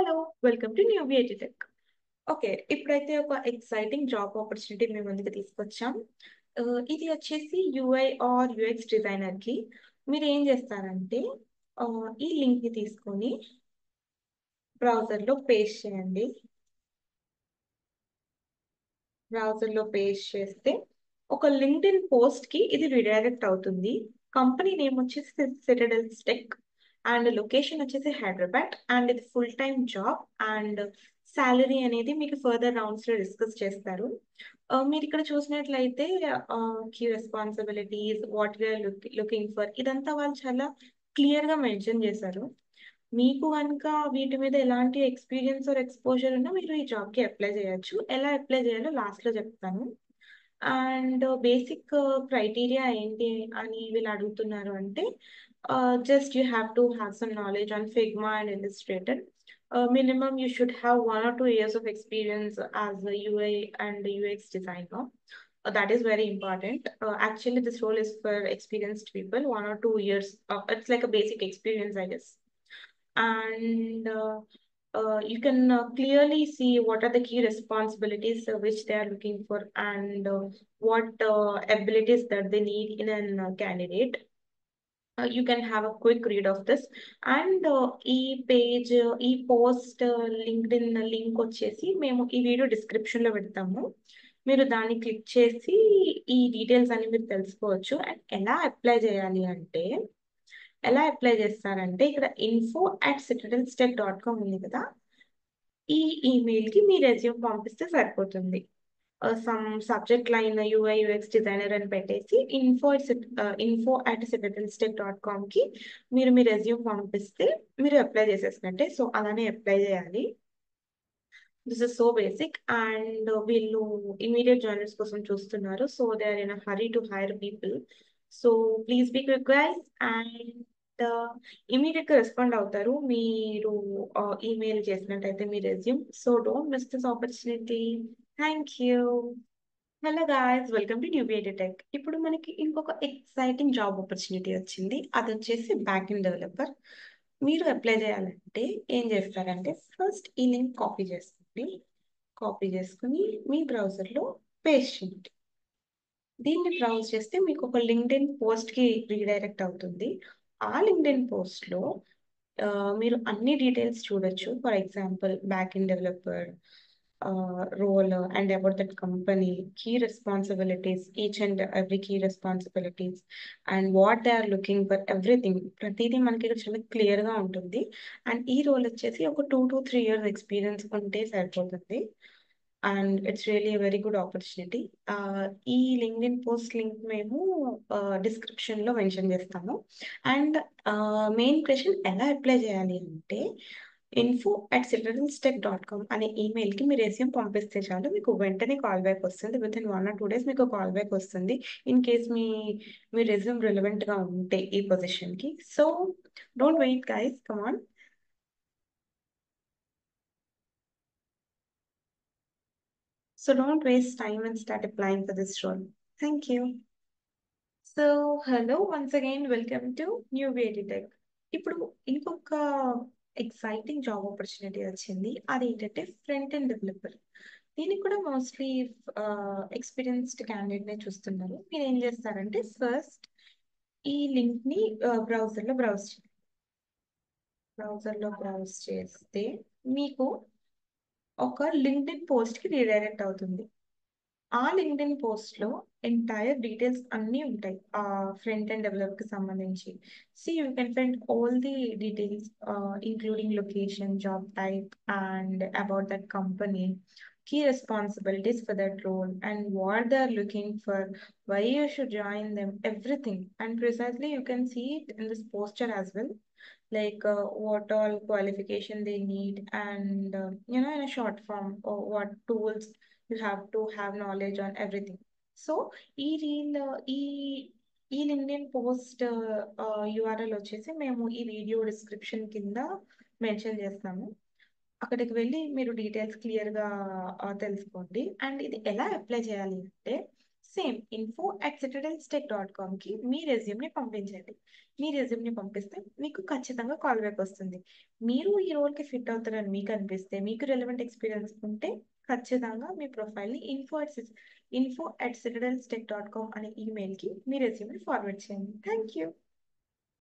Hello! Welcome to new BIT tech. Okay. ఇప్పుడైతే ఒక exciting job opportunity మీ ముందుకు తీసుకొచ్చాం. ఇది వచ్చేసి యూఐ ఆర్ యూఎక్స్ డిజైనర్‌కి. మీరేం చేస్తారంటే ఈ లింక్‌ని తీసుకొని బ్రౌజర్‌లో పేస్ట్ చేయండి. బ్రౌజర్‌లో పేస్ట్ చేస్తే ఒక లింక్డ్ఇన్ పోస్ట్‌కి ఇది రీడైరెక్ట్ అవుతుంది. కంపెనీ నేమ్ వచ్చేసి సిటడెల్స్ టెక్ అండ్ లొకేషన్ వచ్చేసి హైదరాబాద్ అండ్ ఇది full time job and salary అనేది మీకు ఫర్దర్ రౌండ్స్‌లో డిస్కస్ చేస్తారు. మీరిక్కడ చూసినట్లయితే key responsibilities, what we are looking for ఇదంతా వాళ్ళు చాలా క్లియర్‌గా మెన్షన్ చేశారు. మీకు గనుక వీటి మీద ఎలాంటి ఎక్స్‌పీరియన్స్ ఆర్ ఎక్స్‌పోజర్ ఉన్నా మీరు ఈ జాబ్‌కి అప్లై చేయొచ్చు. ఎలా అప్లై చేయాలో లాస్ట్‌లో చెప్తాను. అండ్ బేసిక్ క్రైటీరియా ఏంటి అని వీళ్ళు అడుగుతున్నారు అంటే just you have to have some knowledge on Figma and Illustrator. Minimum you should have 1 or 2 years of experience as a UI and UX designer. That is very important. Actually, this role is for experienced people, 1 or 2 years. It's like a basic experience, I guess. And you can clearly see what are the key responsibilities which they are looking for and what abilities that they need in a candidate. You can have a quick read of this and ఈ post LinkedIn link వచ్చేసి మేము ఈ video description లో పెడతాము. మీరు దాన్ని click చేసి ఈ డీటెయిల్స్ అన్ని మీరు తెలుసుకోవచ్చు. అండ్ ఎలా అప్లై చేస్తారంటే ఇక్కడ info@citadelsTech.com ఉంది కదా, ఈ ఈమెయిల్ కి మీ రెజ్యూమ్ పంపిస్తే సరిపోతుంది. Some subject line UI UX designer అని పెట్టేసి info@citadelsTech.com కి మీరు మీ రెజ్యూమ్ పంపిస్తే మీరు అప్లై చేసేసినట్టే. సో అలానే అప్లై చేయాలి. This is so basic and వీళ్ళు ఇమీడియట్ జాయినర్స్ కోసం చూస్తున్నారు. So they are in hurry to hire people. So please be quick guys and immediate గా రెస్పాండ్ అవుతారు మీరు ఈమెయిల్ చేసినట్టయితే మీ resume. So don't miss this opportunity. Thank you. Hello guys, welcome to new BIT tech. ఇప్పుడు మనకి ఇంకొక exciting job opportunity వచ్చింది. అది వచ్చేసి బ్యాక్ ఎండ్ డెవలపర్. మీరు అప్లై చేయాలంటే ఏం చేస్తారంటే ఫస్ట్ ఈ లింక్ కాపీ చేసుకుని మీ బ్రౌజర్లో పేస్ట్ చేయండి. దీన్ని బ్రౌజ్ చేస్తే మీకు ఒక లింక్డ్ఇన్ పోస్ట్కి రీడైరెక్ట్ అవుతుంది. ఆ లింక్డ్ఇన్ పోస్ట్లో మీరు అన్ని డీటెయిల్స్ చూడొచ్చు. For example back end developer role and about that company, key responsibilities, each and every key responsibilities, and what they are looking for, everything. ప్రతిదీ మనకి ఇక్కడ చాలా క్లియర్ గా ఉంటుంది. అండ్ ఈ రోల్ వచ్చేసి ఒక 2 to 3 years ఎక్స్పీరియన్స్ ఉంటే సరిపోతుంది. And it's really very good opportunity. ఈ లింక్డ్ఇన్ పోస్ట్ లింక్ మేము డిస్క్రిప్షన్ లో మెన్షన్ చేస్తాము. అండ్ మెయిన్ క్వశ్చన్ ఎలా అప్లై చేయాలి అంటే info@citadelsTech.com అనే ఈమెయిల్ కి మీ రెజ్యూమ్ పంపిస్తే చాలు, మీకు వెంటనే కాల్ బ్యాక్ వస్తుంది. విత్ ఇన్ 1 or 2 days మీకు కాల్ బ్యాక్ వస్తుంది ఇన్ కేస్ మీ రెజ్యూమ్ రిలవెంట్ గా ఉంటే ఈ పొజిషన్ కి. So don't wait guys, come on. So don't waste time and start applying for this role. Thank you. So hello, once again welcome to new BIT tech. ఇప్పుడు ఇంకొక exciting job opportunity వచ్చింది. అదేంటంటే front end developer. దీనికి కూడా mostly experienced candidate నే చూస్తున్నారు. మీరు ఏం చేస్తారంటే ఫస్ట్ ఈ లింక్ ని బ్రౌజర్లో బ్రౌజ్ చేస్తే మీకు ఒక లింక్డ్ఇన్ పోస్ట్ కి రీడైరెక్ట్ అవుతుంది. ఆ లింక్డ్ఇన్ పోస్ట్ లో ఎంటైర్ డీటెయిల్స్ అన్నీ ఉంటాయి ఆ ఫ్రంట్ అండ్ డెవలప్ కి సంబంధించి. You can find all the details including location, job type and about that company, key responsibilities for that role and what they are looking for, why you should join them, everything. And precisely you can see it in this poster as well, like what all qualification they need and in a short form or what tools you have to have knowledge on everything. So ఈ reel ఈ LinkedIn post URL వచ్చేసి మేము ఈ video description కింద mention చేస్తాము. అక్కడికి వెళ్ళి మీరు డీటెయిల్స్ క్లియర్ గా తెలుసుకోండి. అండ్ ఇది ఎలా అప్లై చేయాలి అంటే సేమ్ info@citadelstech.com కి మీ రెజ్యూమ్ని పంపించండి. మీ రెజ్యూమ్ని పంపిస్తే మీకు ఖచ్చితంగా కాల్ బ్యాక్ వస్తుంది. మీరు ఈ రోల్కి ఫిట్ అవుతారని మీకు అనిపిస్తే, మీకు రెలవెంట్ ఎక్స్పీరియన్స్ ఉంటే ఖచ్చితంగా మీ ప్రొఫైల్ని info@citadelstech.com అనే ఈమెయిల్కి మీ రెజ్యూమ్ని ఫార్వర్డ్ చేయండి. Thank you.